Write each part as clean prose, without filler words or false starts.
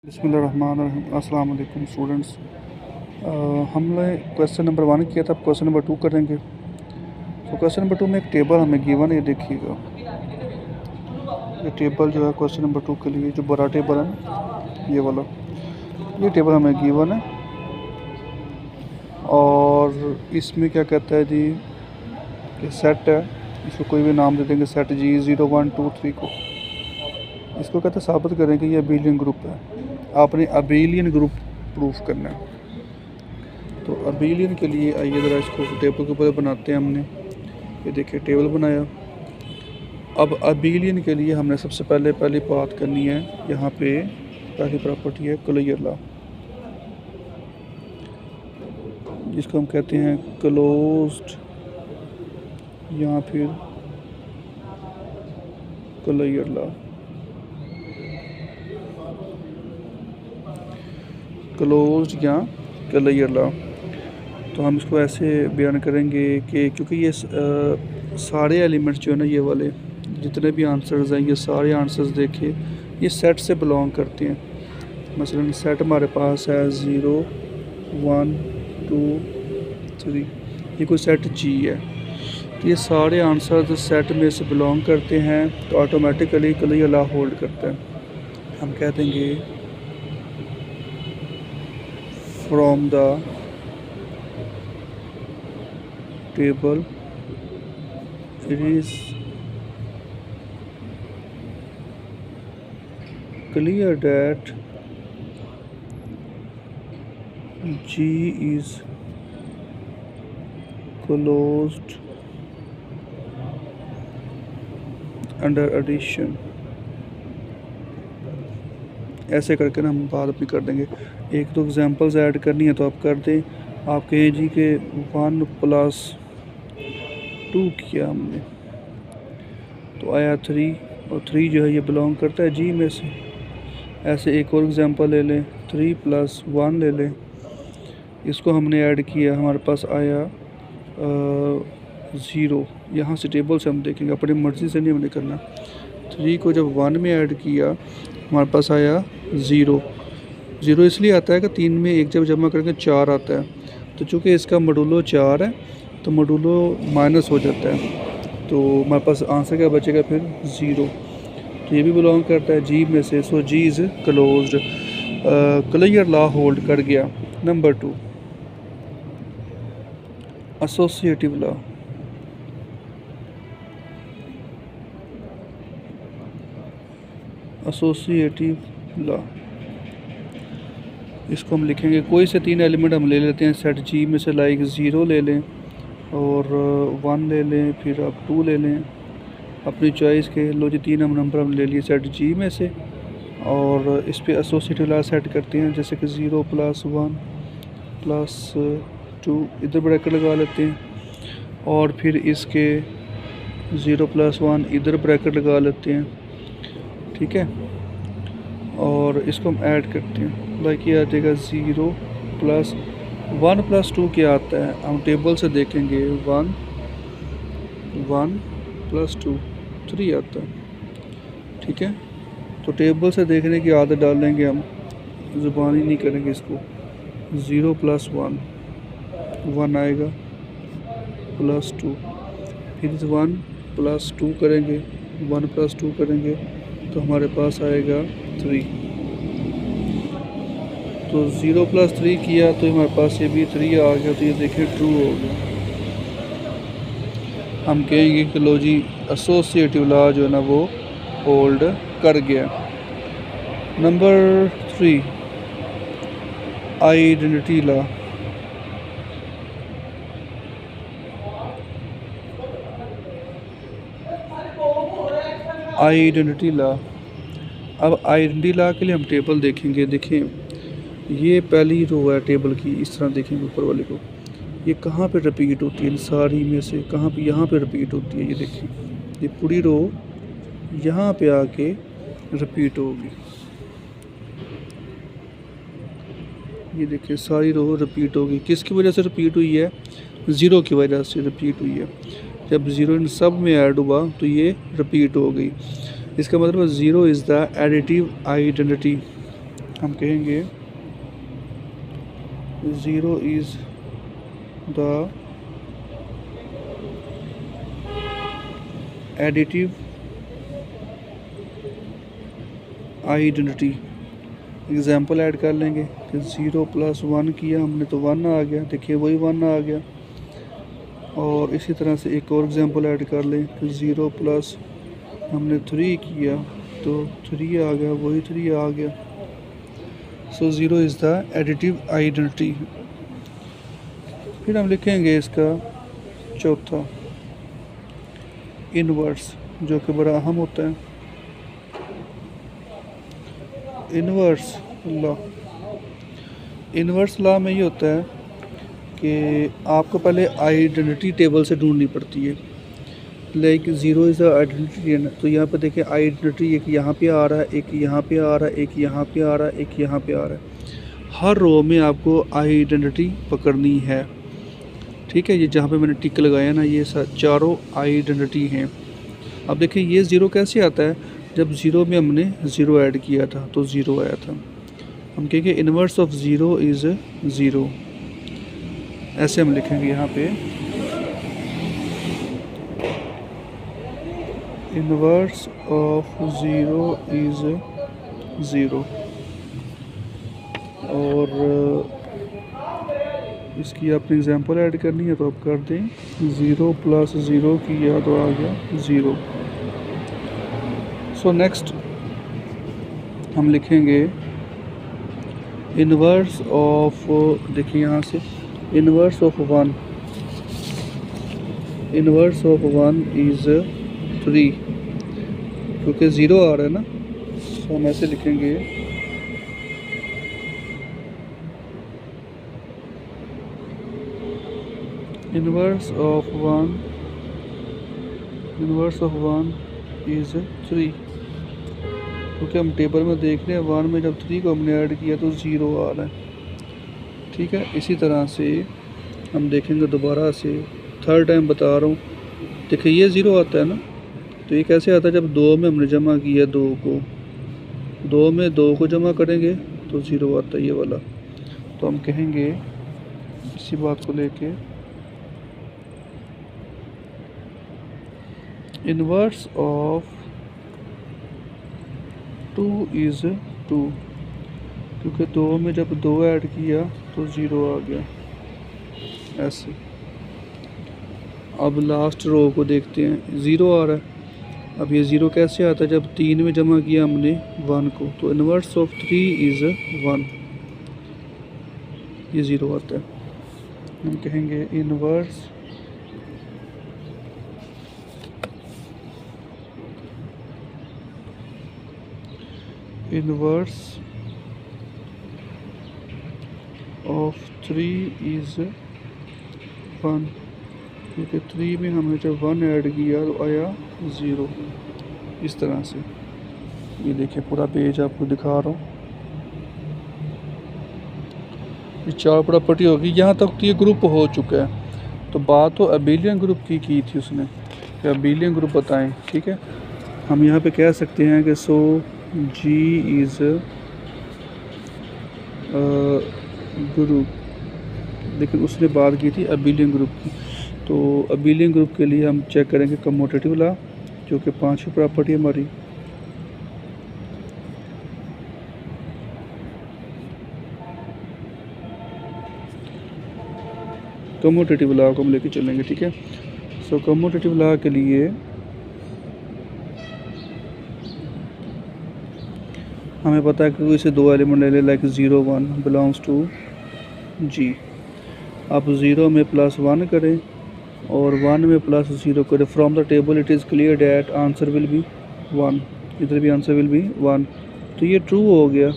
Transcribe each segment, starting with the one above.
बिस्मिल्लाहिर्रहमानिर्रहीम। अस्सलाम वालेकुम स्टूडेंट्स। हमने क्वेश्चन नंबर 1 किया था, अब क्वेश्चन नंबर 2 करेंगे। तो क्वेश्चन नंबर 2 में एक टेबल हमें गिवन है, ये देखिएगा। ये टेबल जो है क्वेश्चन नंबर 2 के लिए जो बड़ा टेबल है ना, ये वाला, ये टेबल हमें गिवन है। और इसमें क्या कहता है जी, कि सेट है, इसको कोई भी नाम दे देंगे, सेट जी 0 1 2 3 को। इसको कहते हैं साबित करें कि ये अबेलियन ग्रुप है। आपने अबेलियन ग्रुप प्रूफ करना है। तो अबेलियन के लिए आइए ज़रा इसको टेबल के ऊपर बनाते हैं हमने। ये देखिए टेबल बनाया। अब अबेलियन के लिए हमने सबसे पहली बात करनी है, यहाँ पे पहली प्रॉपर्टी है क्लोजर लॉ, जिसको हम कहते हैं क्लोज्ड या फिर क्लोजर लॉ। क्लोज्ड या क्लोजर लॉ, तो हम इसको ऐसे बयान करेंगे कि क्योंकि ये सारे एलिमेंट्स जो है ना, ये वाले जितने भी आंसर्स हैं, ये सारे आंसर्स देखिए ये सेट से बिलोंग करते हैं। मसलन सेट हमारे पास है 0 1 2 3, ये कोई सेट जी है, तो ये सारे आंसर्स सेट में से बिलोंग करते हैं, तो ऑटोमेटिकली क्लोजर लॉ होल्ड करता है। हम कह देंगे from the table it is clear that G is closed under addition। ऐसे करके ना हम बात अपनी कर देंगे। एक दो एग्जांपल्स ऐड करनी है तो आप कर दें। आप कहें जी के 1 + 2 किया हमने, तो आया 3, और 3 जो है ये बिलोंग करता है जी में से। ऐसे एक और एग्जांपल ले लें, 3 + 1 ले लें, इसको हमने ऐड किया, हमारे पास आया 0। यहाँ से टेबल से हम देखेंगे, अपनी मर्ज़ी से नहीं हमने करना। 3 को जब 1 में ऐड किया, हमारे पास आया 0। 0 इसलिए आता है कि 3 में 1 जब जमा करके 4 आता है, तो चूँकि इसका मॉडुलो 4 है तो मॉडुलो माइनस हो जाता है, तो हमारे पास आंसर क्या बचेगा फिर 0। तो ये भी बिलोंग करता है जी में से, so G is closed. Closure law होल्ड कर गया। Number 2 associative law. Associative law, इसको हम लिखेंगे, कोई से 3 एलिमेंट हम ले लेते हैं सेट जी में से, लाइक 0 ले लें और 1 ले लें, फिर आप 2 ले लें, अपनी चॉइस के। लो जी 3 नंबर हम ले लिए सेट जी में से, और इस पे एसोसिएटिव लॉ सेट करते हैं, जैसे कि 0 + 1 + 2 इधर ब्रैकेट लगा लेते हैं, और फिर इसके 0 + 1 इधर ब्रैकेट लगा लेते हैं, ठीक है। और इसको हम ऐड करते हैं, लाइक ये आ जाएगा 0 + 1 + 2 क्या आता है, हम टेबल से देखेंगे। 1 + 2 3 आता है, ठीक है। तो टेबल से देखने की आदत डालेंगे हम, ज़ुबानी नहीं करेंगे इसको। 0 + 1 आएगा, +2, फिर 1 + 2 करेंगे, 1 + 2 करेंगे, तो हमारे पास आएगा 3। तो 0 + 3 किया तो हमारे पास ये भी 3 आ गया, तो ये देखिए ट्रू हो गया। हम कहेंगे कि लो जी एसोसिएटिव लॉ जो है ना वो होल्ड कर गया। Number 3 identity law. Identity law, अब आइडेंटिटी लॉ के लिए हम टेबल देखेंगे। देखें ये पहली रो है टेबल की, इस तरह देखेंगे ऊपर वाले को, ये कहाँ पे रिपीट होती है, इन सारी में से कहाँ पे, यहाँ पे रिपीट होती है। ये देखिए ये पूरी रो यहाँ पे आके रिपीट होगी, ये देखिए सारी रो रिपीट होगी। किसकी वजह से रिपीट हुई है, 0 की वजह से रिपीट हुई है। जब 0 इन सब में ऐड हुआ तो ये रिपीट हो गई। इसका मतलब 0 इज़ द एडिटिव आइडेंटिटी। हम कहेंगे zero is the additive identity. Example add कर लेंगे कि 0 + 1 किया हमने तो 1 आ गया, देखिए वही 1 आ गया। और इसी तरह से एक और एग्जाम्पल ऐड कर लें कि 0 + हमने 3 किया तो 3 आ गया, वही 3 आ गया। सो 0 इज़ द एडिटिव आइडेंटिटी। फिर हम लिखेंगे इसका चौथा इनवर्स, जो कि बड़ा अहम होता है। इनवर्स लॉ, इनवर्स लॉ में ये होता है कि आपको पहले आइडेंटिटी टेबल से ढूंढनी पड़ती है। लाइक 0 इज़ द आइडेंटिटी है ना, तो यहाँ पे देखिए आइडेंटिटी एक यहाँ पे आ रहा है, एक यहाँ पे आ रहा है, एक यहाँ पे आ रहा है, एक यहाँ पे आ रहा है। हर रो में आपको आइडेंटिटी पकड़नी है, ठीक है। ये जहाँ पे मैंने टिक लगाया ना, ये चारों आइडेंटिटी हैं। अब देखिए ये 0 कैसे आता है, जब 0 में हमने 0 ऐड किया था तो 0 आया था। हम कहेंगे इनवर्स ऑफ 0 इज़ 0, ऐसे हम लिखेंगे यहाँ पे इनवर्स ऑफ 0 इज़ 0। और इसकी आपने एग्जांपल ऐड करनी है तो आप कर दें, 0 + 0 किया तो आ गया 0। सो नेक्स्ट हम लिखेंगे इनवर्स ऑफ, देखिए यहाँ से inverse of 1, inverse of 1 is 3, क्योंकि 0 आ रहा है ना, तो हम ऐसे लिखेंगे inverse of 1, inverse of 1 is 3, क्योंकि हम टेबल में देख रहे हैं 1 में जब 3 को हमने ऐड किया तो 0 आ रहा है, ठीक है। इसी तरह से हम देखेंगे दोबारा से, थर्ड टाइम बता रहा हूँ। देखिए ये 0 आता है ना, तो ये कैसे आता है, जब 2 में हमने जमा किया 2 को, 2 में 2 को जमा करेंगे तो 0 आता है ये वाला। तो हम कहेंगे इसी बात को लेके इनवर्स ऑफ 2 इज़ 2, क्योंकि 2 में जब 2 ऐड किया तो 0 आ गया, ऐसे। अब लास्ट रो को देखते हैं, 0 आ रहा है। अब ये 0 कैसे आता है, जब 3 में जमा किया हमने 1 को, तो इनवर्स ऑफ 3 इज़ 1, ये 0 आता है। हम कहेंगे इनवर्स इनवर्स ऑफ 3 इज़ 1, क्योंकि 3 में हमने जब 1 ऐड किया तो आया 0, इस तरह से। ये देखिए पूरा पेज आपको दिखा रहा हूँ, ये 4 प्रॉपर्टी होगी। यहाँ तक तो ये ग्रुप हो चुका है। तो बात तो अबेलियन ग्रुप की थी उसने, कि अबेलियन ग्रुप बताएं, ठीक है। हम यहाँ पे कह सकते हैं कि सो G इज़ ग्रुप, लेकिन उसने बात की थी अबेलियन ग्रुप की। तो अबेलियन ग्रुप के लिए हम चेक करेंगे कम्यूटेटिव लॉ, जो कि 5वीं प्रॉपर्टी हमारी। कम्यूटेटिव लॉ को हम लेके चलेंगे, ठीक है। सो कम्यूटेटिव लॉ के लिए हमें पता है कि इसे 2 एलिमेंट ले ले, लाइक 0 1 बिलोंग्स टू G। आप 0 में +1 करें और 1 में +0 करें, from the table it is clear that answer will be 1, इधर भी आंसर विल बी 1। तो ये ट्रू हो गया,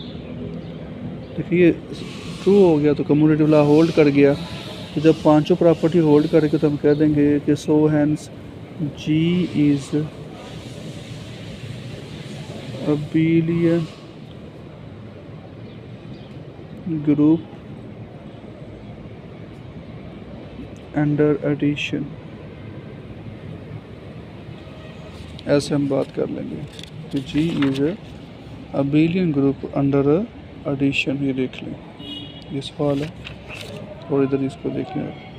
देखिए ट्रू हो गया, तो कम्यूटेटिव लॉ होल्ड कर गया। तो जब 5 प्रॉपर्टी होल्ड करके तो हम कह देंगे कि so hence G is abelian group under addition, ऐसे हम बात कर लेंगे कि G is abelian group under addition, ये देख लें, ये सवाल है, और इधर इसको देख लें।